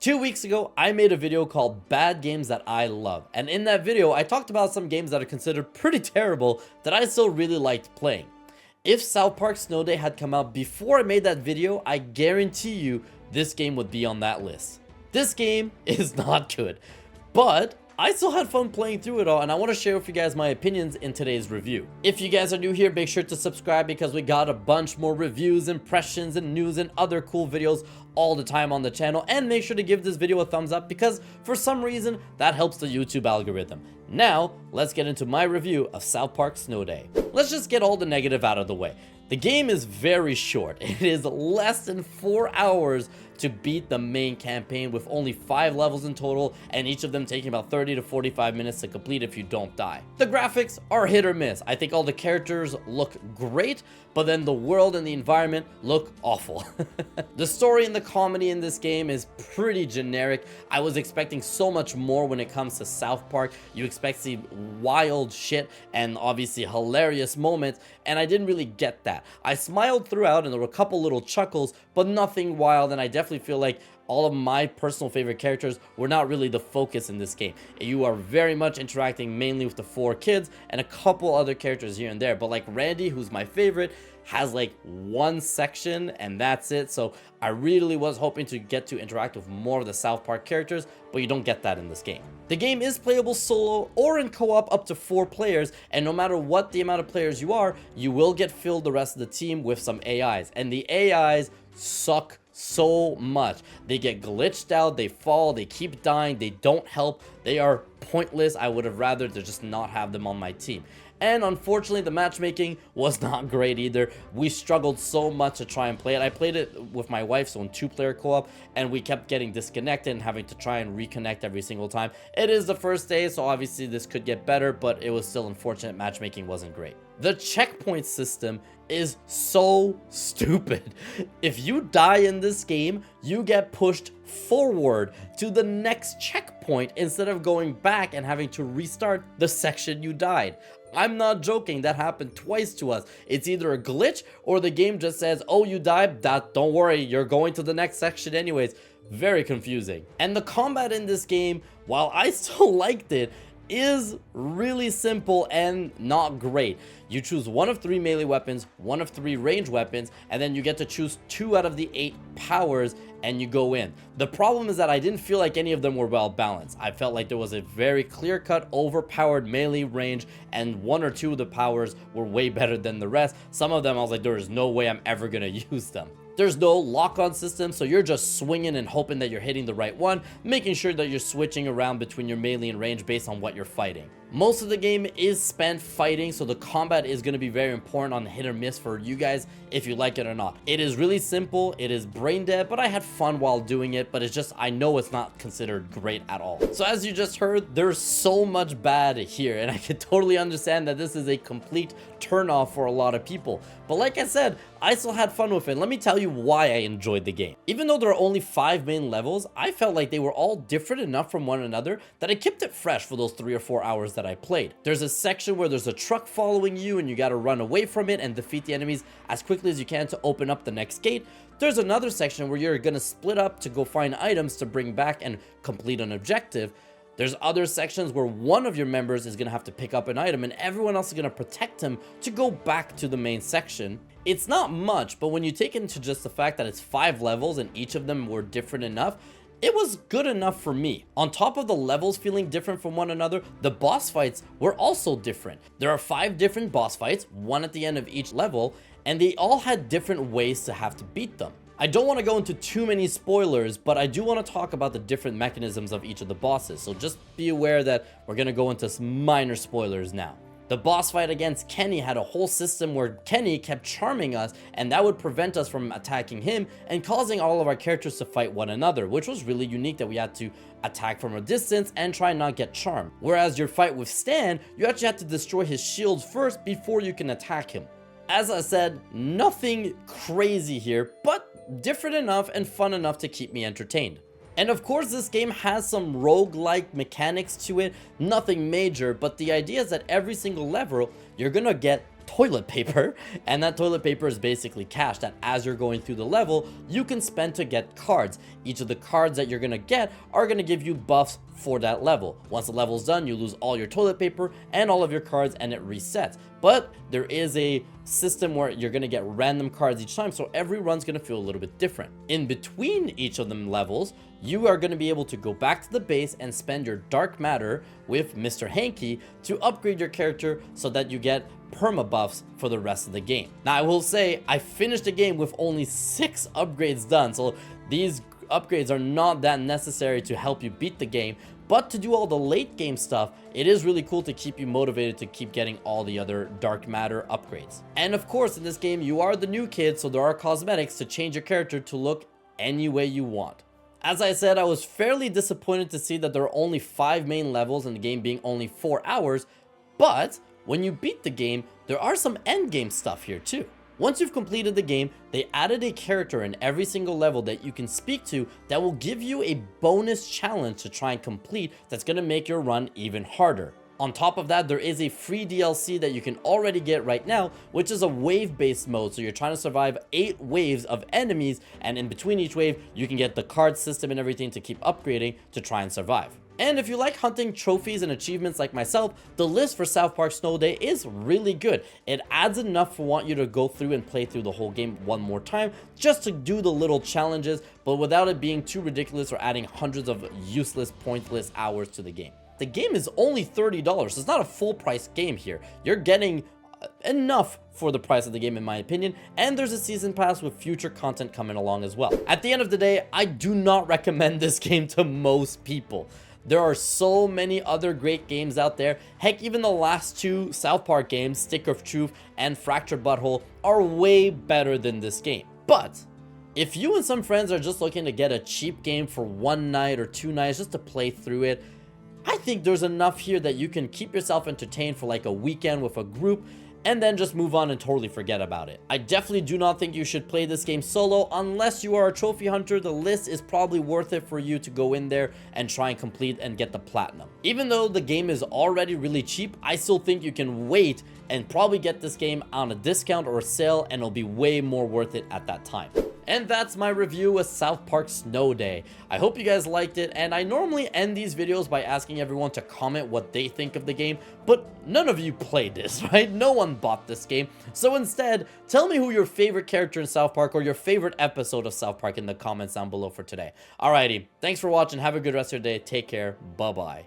2 weeks ago, I made a video called Bad Games That I Love, and in that video, I talked about some games that are considered pretty terrible that I still really liked playing. If South Park Snow Day had come out before I made that video, I guarantee you this game would be on that list. This game is not good, but I still had fun playing through it all, and I want to share with you guys my opinions in today's review. If you guys are new here, make sure to subscribe because we got a bunch more reviews, impressions, and news and other cool videos all the time on the channel. And make sure to give this video a thumbs up because for some reason that helps the YouTube algorithm. Now, let's get into my review of South Park Snow Day. Let's just get all the negative out of the way. The game is very short. It is less than 4 hours to beat the main campaign with only 5 levels in total and each of them taking about 30 to 45 minutes to complete if you don't die. The graphics are hit or miss. I think all the characters look great, but then the world and the environment look awful. The story and the comedy in this game is pretty generic. I was expecting so much more when it comes to South Park. You expect to see wild shit and obviously hilarious moments, and I didn't really get that. I smiled throughout and there were a couple little chuckles, but nothing wild, and I definitely feel like all of my personal favorite characters were not really the focus in this game. You are very much interacting mainly with the 4 kids and a couple other characters here and there, but like Randy, who's my favorite, has like one section and that's it. So I really was hoping to get to interact with more of the South Park characters, but you don't get that in this game. The game is playable solo or in co-op up to 4 players, and no matter what the amount of players you are, you will get filled the rest of the team with some AIs, and the AIs suck so much. They get glitched out, they fall, they keep dying, they don't help, they are pointless. I would have rather to just not have them on my team. And unfortunately, the matchmaking was not great either. We struggled so much to try and play it. I played it with my wife, so in 2-player co-op, and we kept getting disconnected and having to try and reconnect every single time. It is the first day, so obviously this could get better, but it was still unfortunate. Matchmaking wasn't great. The checkpoint system is so stupid. If you die in this game, you get pushed forward to the next checkpoint instead of going back and having to restart the section you died. I'm not joking, that happened twice to us. It's either a glitch or the game just says, oh, you died, don't worry, you're going to the next section anyways. Very confusing. And the combat in this game, while I still liked it, is really simple and not great. You choose 1 of 3 melee weapons, 1 of 3 ranged weapons, and then you get to choose 2 out of the 8 powers and you go in. The problem is that I didn't feel like any of them were well balanced. I felt like there was a very clear-cut overpowered melee range, and 1 or 2 of the powers were way better than the rest. Some of them I was like, there is no way I'm ever gonna use them. There's no lock-on system, so you're just swinging and hoping that you're hitting the right one, making sure that you're switching around between your melee and range based on what you're fighting. Most of the game is spent fighting, so the combat is going to be very important on hit or miss for you guys if you like it or not. It is really simple, it is brain dead, but I had fun while doing it, but it's just, I know it's not considered great at all. So as you just heard, there's so much bad here, and I can totally understand that this is a complete turnoff for a lot of people. But like I said, I still had fun with it. Let me tell you why I enjoyed the game. Even though there are only 5 main levels, I felt like they were all different enough from one another that I kept it fresh for those 3 or 4 hours that I played. There's a section where there's a truck following you and you gotta run away from it and defeat the enemies as quickly as you can to open up the next gate. There's another section where you're gonna split up to go find items to bring back and complete an objective. There's other sections where one of your members is gonna have to pick up an item and everyone else is gonna protect him to go back to the main section. It's not much, but when you take into just the fact that it's 5 levels and each of them were different enough, it was good enough for me. On top of the levels feeling different from one another, the boss fights were also different. There are 5 different boss fights, 1 at the end of each level, and they all had different ways to have to beat them. I don't want to go into too many spoilers, but I do want to talk about the different mechanisms of each of the bosses, so just be aware that we're going to go into some minor spoilers now. The boss fight against Kenny had a whole system where Kenny kept charming us, and that would prevent us from attacking him and causing all of our characters to fight one another, which was really unique that we had to attack from a distance and try and not get charmed. Whereas your fight with Stan, you actually have to destroy his shields first before you can attack him. As I said, nothing crazy here, but different enough and fun enough to keep me entertained. And of course this game has some roguelike mechanics to it, nothing major, but the idea is that every single level you're gonna get toilet paper, and that toilet paper is basically cash that as you're going through the level, you can spend to get cards. Each of the cards that you're gonna get are gonna give you buffs for that level. Once the level's done, you lose all your toilet paper and all of your cards and it resets. But there is a system where you're gonna get random cards each time, so every run's gonna feel a little bit different. In between each of them levels, you are going to be able to go back to the base and spend your dark matter with Mr. Hanky to upgrade your character so that you get perma buffs for the rest of the game. Now I will say I finished the game with only 6 upgrades done, so these upgrades are not that necessary to help you beat the game, but to do all the late game stuff, it is really cool to keep you motivated to keep getting all the other dark matter upgrades. And of course in this game you are the new kid, so there are cosmetics to change your character to look any way you want. As I said, I was fairly disappointed to see that there are only 5 main levels and the game being only 4 hours, but when you beat the game, there are some end game stuff here too. Once you've completed the game, they added a character in every single level that you can speak to that will give you a bonus challenge to try and complete that's going to make your run even harder. On top of that, there is a free DLC that you can already get right now, which is a wave-based mode. So you're trying to survive 8 waves of enemies, and in between each wave, you can get the card system and everything to keep upgrading to try and survive. And if you like hunting trophies and achievements like myself, the list for South Park Snow Day is really good. It adds enough for want you to go through and play through the whole game one more time, just to do the little challenges, but without it being too ridiculous or adding hundreds of useless, pointless hours to the game. The game is only $30, so it's not a full price game here. You're getting enough for the price of the game in my opinion, and there's a season pass with future content coming along as well. At the end of the day, I do not recommend this game to most people. There are so many other great games out there. Heck, even the last 2 South Park games, Stick of Truth and Fractured Butthole, are way better than this game. But if you and some friends are just looking to get a cheap game for 1 night or 2 nights just to play through it, I think there's enough here that you can keep yourself entertained for like a weekend with a group and then just move on and totally forget about it. I definitely do not think you should play this game solo unless you are a trophy hunter. The list is probably worth it for you to go in there and try and complete and get the platinum. Even though the game is already really cheap, I still think you can wait and probably get this game on a discount or a sale, and it'll be way more worth it at that time. And that's my review of South Park Snow Day. I hope you guys liked it, and I normally end these videos by asking everyone to comment what they think of the game, but none of you played this, right? No one bought this game. So instead, tell me who your favorite character in South Park or your favorite episode of South Park in the comments down below for today. Alrighty, thanks for watching. Have a good rest of your day. Take care. Bye-bye.